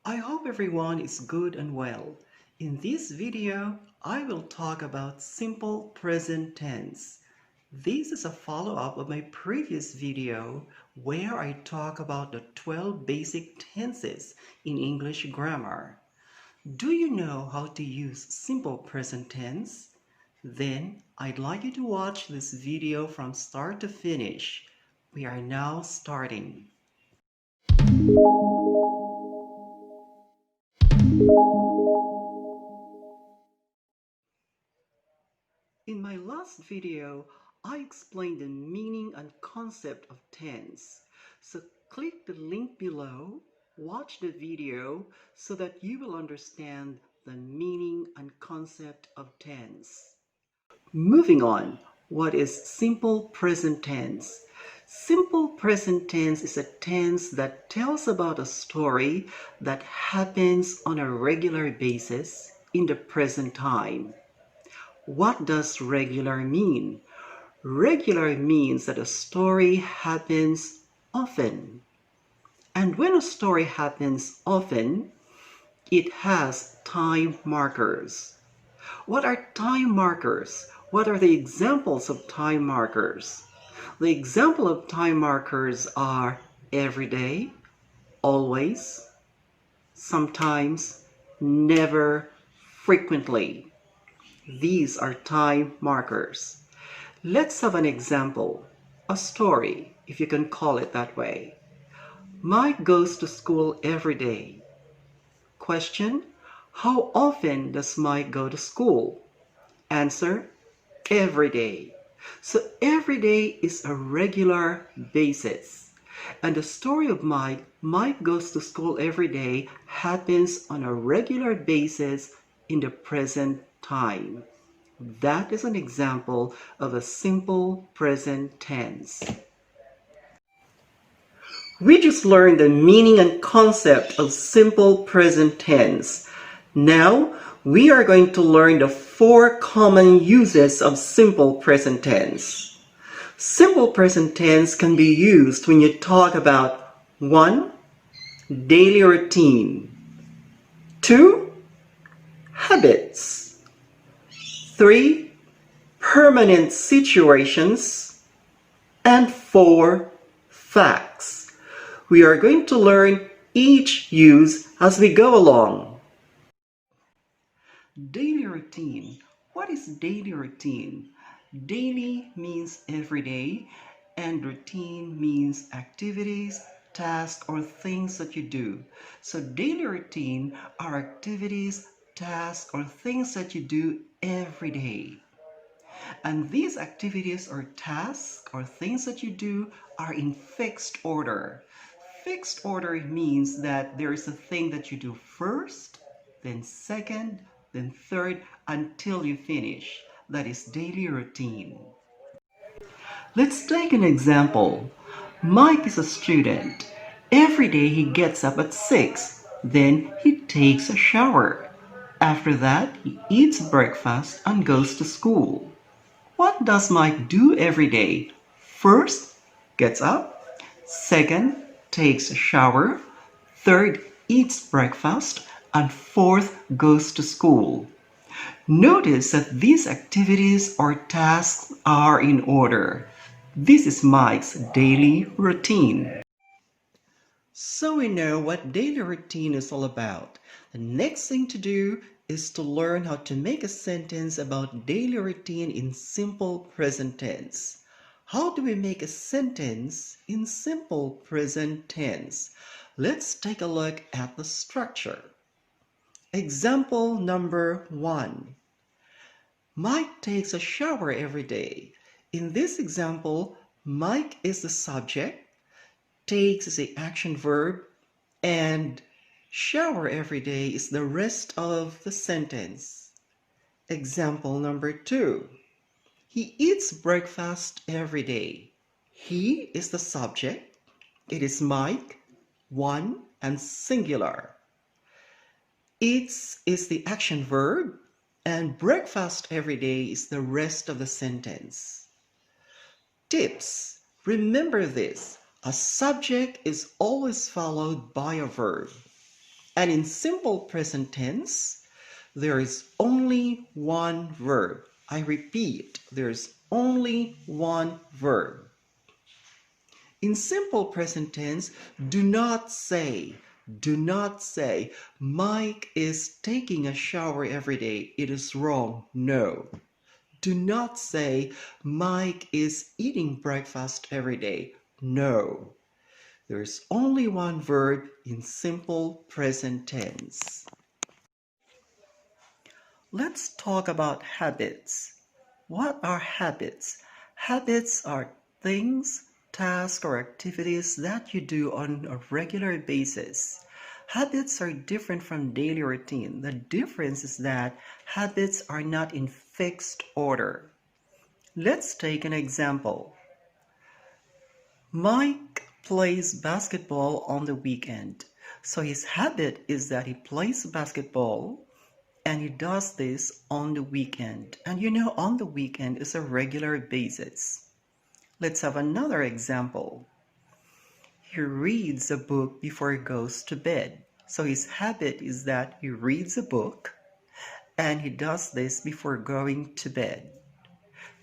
I hope everyone is good and well. In this video, I will talk about simple present tense. This is a follow-up of my previous video where I talk about the 12 basic tenses in English grammar. Do you know how to use simple present tense? Then I'd like you to watch this video from start to finish. We are now starting. In my last video, I explained the meaning and concept of tense. So click the link below, watch the video so that you will understand the meaning and concept of tense. Moving on, what is simple present tense? Simple present tense is a tense that tells about a story that happens on a regular basis in the present time. What does regular mean? Regular means that a story happens often. And when a story happens often, it has time markers. What are time markers? What are the examples of time markers? The example of time markers are every day, always, sometimes, never, frequently. These are time markers. Let's have an example, a story, if you can call it that way. Mike goes to school every day. Question, how often does Mike go to school? Answer, every day. So every day is a regular basis. And the story of Mike goes to school every day, happens on a regular basis in the present time. That is an example of a simple present tense. We just learned the meaning and concept of simple present tense. Now, we are going to learn the 4 common uses of simple present tense. Simple present tense can be used when you talk about 1. Daily routine. 2. Habits. 3. Permanent situations. And 4. Facts. We are going to learn each use as we go along. Daily routine. What is daily routine? Daily means every day, and routine means activities, tasks, or things that you do. So daily routine are activities, tasks, or things that you do every day. And these activities or tasks or things that you do are in fixed order. Fixed order means that there is a thing that you do first, then second, then third, until you finish. That is daily routine. Let's take an example. Mike is a student. Every day he gets up at 6. Then he takes a shower. After that, he eats breakfast and goes to school. What does Mike do every day? First, gets up. Second, takes a shower. Third, eats breakfast. And fourth, goes to school. Notice that these activities or tasks are in order. This is Mike's daily routine. So we know what daily routine is all about. The next thing to do is to learn how to make a sentence about daily routine in simple present tense. How do we make a sentence in simple present tense? Let's take a look at the structure. Example number 1. Mike takes a shower every day. In this example, Mike is the subject, takes is the action verb, and shower every day is the rest of the sentence. Example number 2. He eats breakfast every day. He is the subject. It is Mike, one and singular. Eats is the action verb, and breakfast every day is the rest of the sentence. Tips. Remember this. A subject is always followed by a verb. And in simple present tense, there is only one verb. I repeat, there's only one verb. In simple present tense, do not say, Mike is taking a shower every day. It is wrong. No. Do not say, Mike is eating breakfast every day. No. There's only one verb in simple present tense. Let's talk about habits. What are habits? Habits are things, tasks, or activities that you do on a regular basis. Habits are different from daily routine. The difference is that habits are not in fixed order. Let's take an example. Mike plays basketball on the weekend. So his habit is that he plays basketball and he does this on the weekend. And you know, on the weekend is a regular basis. Let's have another example. He reads a book before he goes to bed. So his habit is that he reads a book and he does this before going to bed.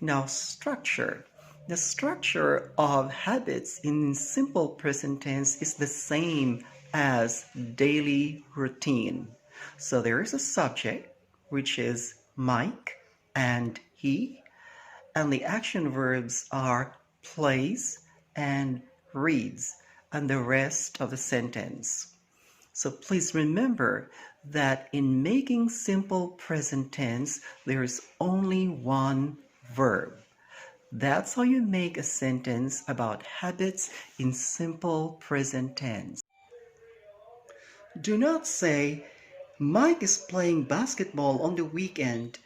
Now, structure. The structure of habits in simple present tense is the same as daily routine. So there is a subject, which is Mike and he, and the action verbs are plays and reads, and the rest of the sentence. So please remember that in making simple present tense, there is only one verb. That's how you make a sentence about habits in simple present tense. Do not say, Mike is playing basketball on the weekend.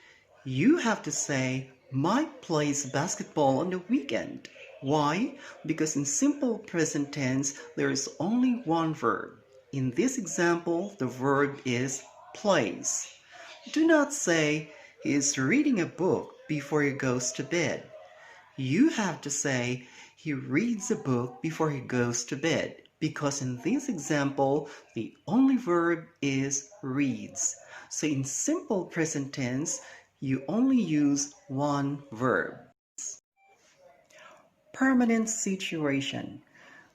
You have to say, Mike plays basketball on the weekend. Why? Because in simple present tense, there is only one verb. In this example, the verb is plays. Do not say, he is reading a book before he goes to bed. You have to say, he reads a book before he goes to bed, because in this example, the only verb is reads. So in simple present tense, you only use one verb. Permanent situation.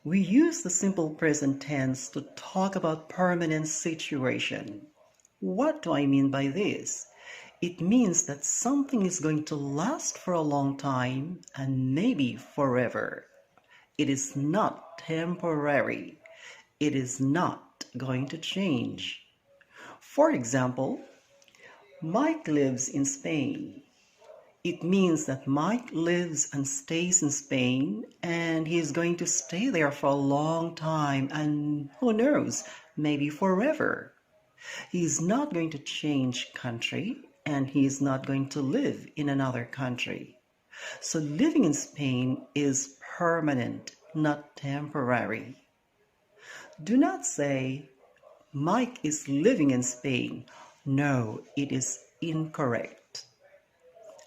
We use the simple present tense to talk about permanent situation. What do I mean by this? It means that something is going to last for a long time and maybe forever. It is not temporary. It is not going to change. For example, Mike lives in Spain. It means that Mike lives and stays in Spain and he is going to stay there for a long time and who knows, maybe forever. He is not going to change country and he is not going to live in another country. So living in Spain is permanent, not temporary. Do not say, Mike is living in Spain. No, it is incorrect.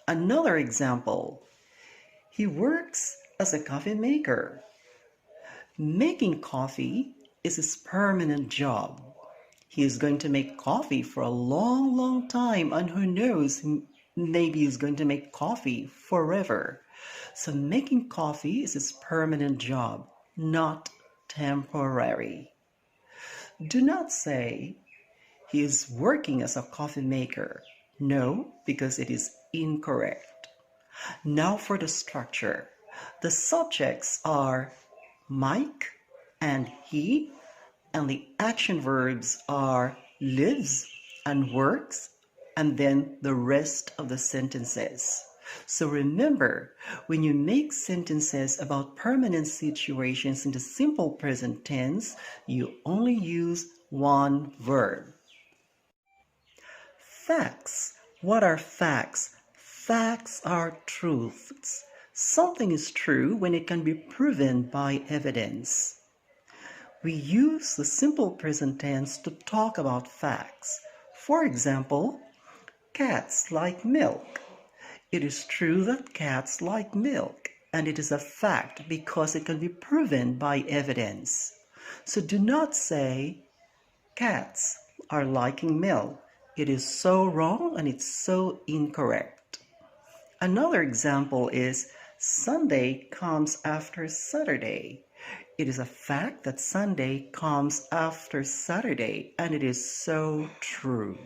Another example, he works as a coffee maker. Making coffee is his permanent job. He is going to make coffee for a long, long time, and who knows, maybe he's going to make coffee forever. So making coffee is his permanent job, not temporary. Do not say he is working as a coffee maker. No, because it is incorrect. Now for the structure. The subjects are Mike and he, and the action verbs are lives and works, and then the rest of the sentences. So remember, when you make sentences about permanent situations in the simple present tense, you only use one verb. Facts. What are facts? Facts are truths. Something is true when it can be proven by evidence. We use the simple present tense to talk about facts. For example, cats like milk. It is true that cats like milk, and it is a fact because it can be proven by evidence. So do not say, cats are liking milk. It is so wrong and it's so incorrect. Another example is Sunday comes after Saturday. It is a fact that Sunday comes after Saturday, and it is so true.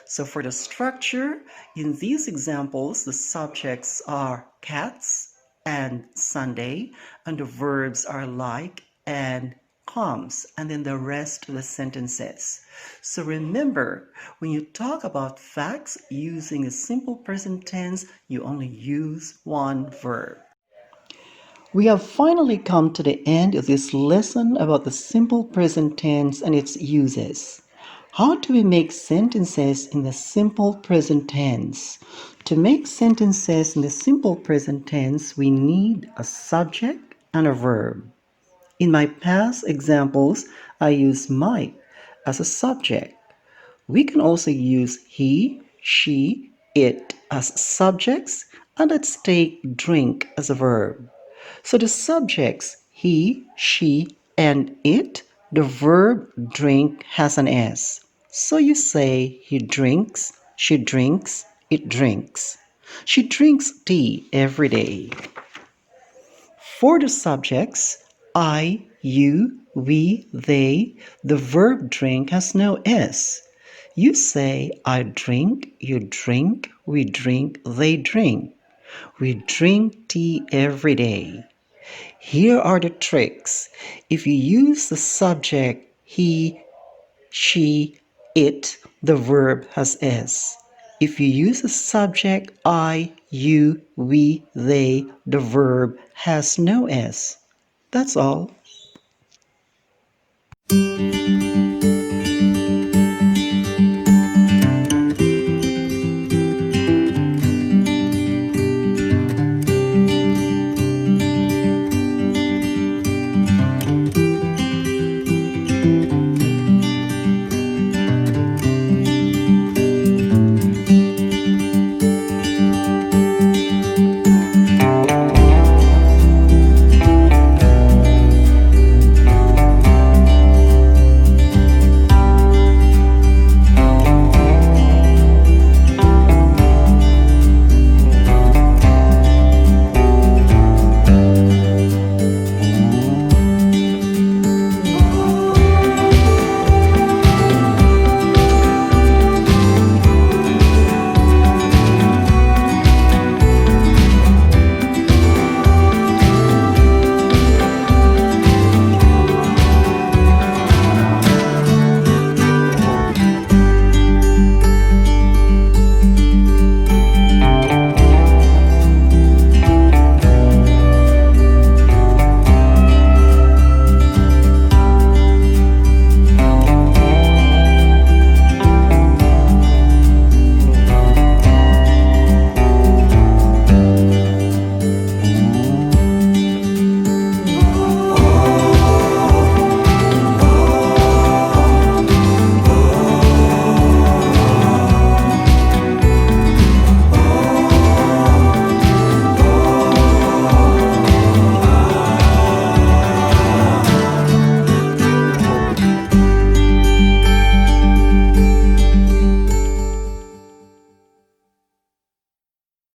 So for the structure, in these examples, the subjects are cats and Sunday, and the verbs are like and comes, and then the rest of the sentences. So remember, when you talk about facts using a simple present tense, you only use one verb. We have finally come to the end of this lesson about the simple present tense and its uses. How do we make sentences in the simple present tense? To make sentences in the simple present tense, we need a subject and a verb. In my past examples, I use my as a subject. We can also use he, she, it as subjects, and let's take drink as a verb. So the subjects he, she, and it, the verb drink has an S. So you say he drinks, she drinks, it drinks. She drinks tea every day. For the subjects, I, you, we, they, the verb drink has no S. You say, I drink, you drink, we drink, they drink. We drink tea every day. Here are the tricks. If you use the subject he, she, it, the verb has S. If you use the subject I, you, we, they, the verb has no S. That's all.